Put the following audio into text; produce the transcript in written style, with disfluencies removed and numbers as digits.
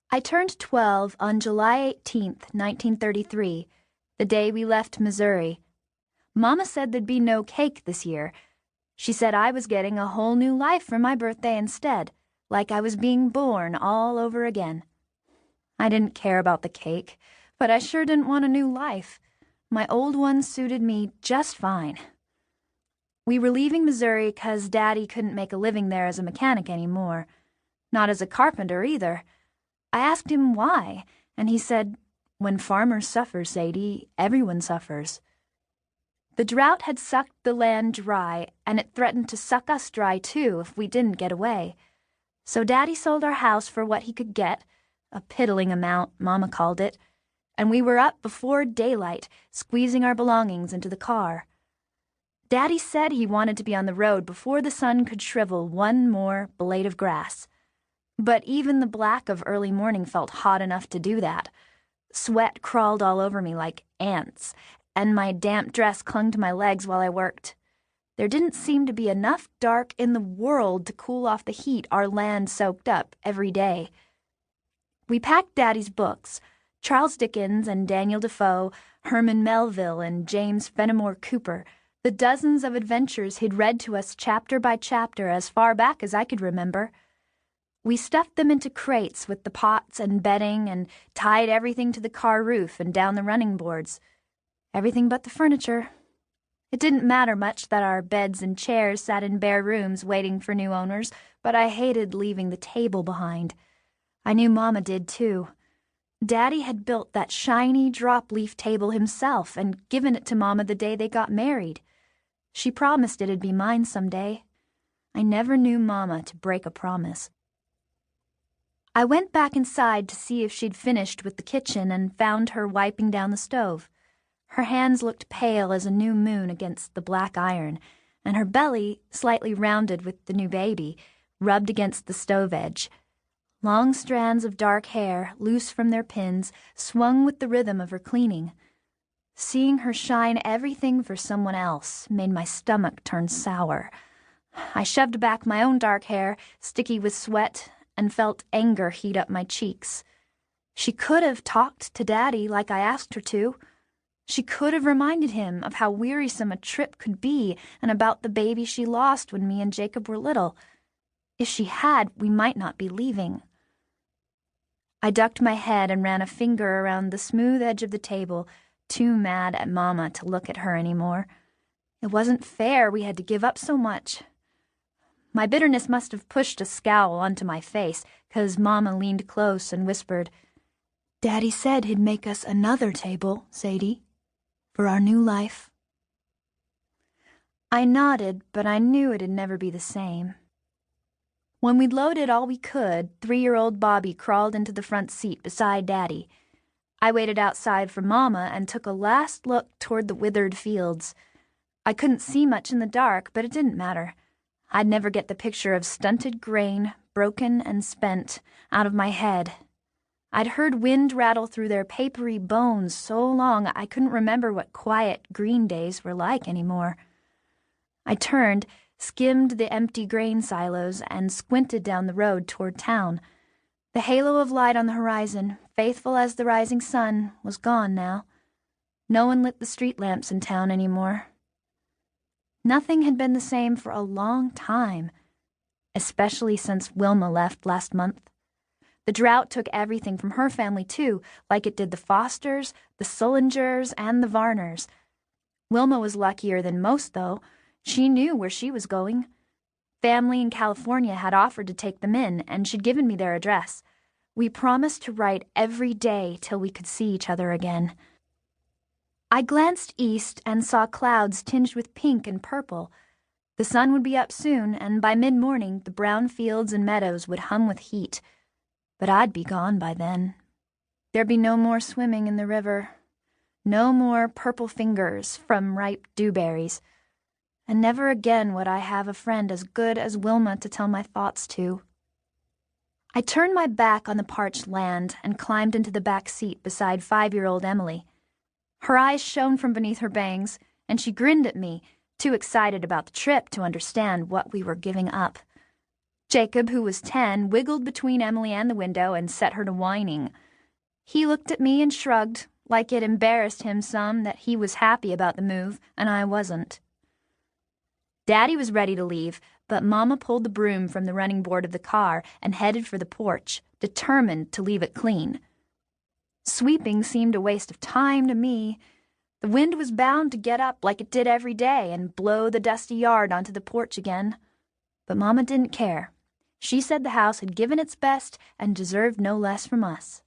I turned 12 on July 18th, 1933, the day we left Missouri. Mama said there'd be no cake this year. She said I was getting a whole new life for my birthday instead, like I was being born all over again. I didn't care about the cake, but I sure didn't want a new life. My old one suited me just fine. We were leaving Missouri 'cause Daddy couldn't make a living there as a mechanic anymore. Not as a carpenter either. I asked him why, and he said, "When farmers suffer, Sadie, everyone suffers." The drought had sucked the land dry, and it threatened to suck us dry too if we didn't get away. So Daddy sold our house for what he could get, a piddling amount, Mama called it, and we were up before daylight, squeezing our belongings into the car. Daddy said he wanted to be on the road before the sun could shrivel one more blade of grass. But even the black of early morning felt hot enough to do that. Sweat crawled all over me like ants, and my damp dress clung to my legs while I worked. There didn't seem to be enough dark in the world to cool off the heat our land soaked up every day. We packed Daddy's books, Charles Dickens and Daniel Defoe, Herman Melville and James Fenimore Cooper, the dozens of adventures he'd read to us chapter by chapter as far back as I could remember. We stuffed them into crates with the pots and bedding and tied everything to the car roof and down the running boards. Everything but the furniture. It didn't matter much that our beds and chairs sat in bare rooms waiting for new owners, but I hated leaving the table behind. I knew Mama did too. Daddy had built that shiny drop-leaf table himself and given it to Mama the day they got married. She promised it'd be mine someday. I never knew Mama to break a promise. I went back inside to see if she'd finished with the kitchen and found her wiping down the stove. Her hands looked pale as a new moon against the black iron, and her belly, slightly rounded with the new baby, rubbed against the stove edge. Long strands of dark hair, loose from their pins, swung with the rhythm of her cleaning. Seeing her shine everything for someone else made my stomach turn sour. I shoved back my own dark hair, sticky with sweat, and felt anger heat up my cheeks. She could have talked to Daddy like I asked her to. She could have reminded him of how wearisome a trip could be and about the baby she lost when me and Jacob were little. If she had, we might not be leaving. I ducked my head and ran a finger around the smooth edge of the table, too mad at Mama to look at her anymore. It wasn't fair we had to give up so much. My bitterness must have pushed a scowl onto my face, 'cause Mama leaned close and whispered, "Daddy said he'd make us another table, Sadie, for our new life." I nodded, but I knew it'd never be the same. When we'd loaded all we could, 3-year-old Bobby crawled into the front seat beside Daddy. I waited outside for Mama and took a last look toward the withered fields. I couldn't see much in the dark, but it didn't matter. I'd never get the picture of stunted grain, broken and spent, out of my head. I'd heard wind rattle through their papery bones so long I couldn't remember what quiet green days were like anymore. I turned, skimmed the empty grain silos, and squinted down the road toward town. The halo of light on the horizon, faithful as the rising sun, was gone now. No one lit the street lamps in town anymore. Nothing had been the same for a long time, especially since Wilma left last month. The drought took everything from her family, too, like it did the Fosters, the Sullingers, and the Varners. Wilma was luckier than most, though. She knew where she was going. Family in California had offered to take them in, and she'd given me their address. We promised to write every day till we could see each other again. I glanced east and saw clouds tinged with pink and purple. The sun would be up soon, and by mid-morning the brown fields and meadows would hum with heat. But I'd be gone by then. There'd be no more swimming in the river, no more purple fingers from ripe dewberries, and never again would I have a friend as good as Wilma to tell my thoughts to. I turned my back on the parched land and climbed into the back seat beside 5-year-old Emily. Her eyes shone from beneath her bangs, and she grinned at me, too excited about the trip to understand what we were giving up. Jacob, who was 10, wiggled between Emily and the window and set her to whining. He looked at me and shrugged, like it embarrassed him some that he was happy about the move and I wasn't. Daddy was ready to leave, but Mama pulled the broom from the running board of the car and headed for the porch, determined to leave it clean. Sweeping seemed a waste of time to me. The wind was bound to get up like it did every day and blow the dusty yard onto the porch again. But Mama didn't care. She said the house had given its best and deserved no less from us.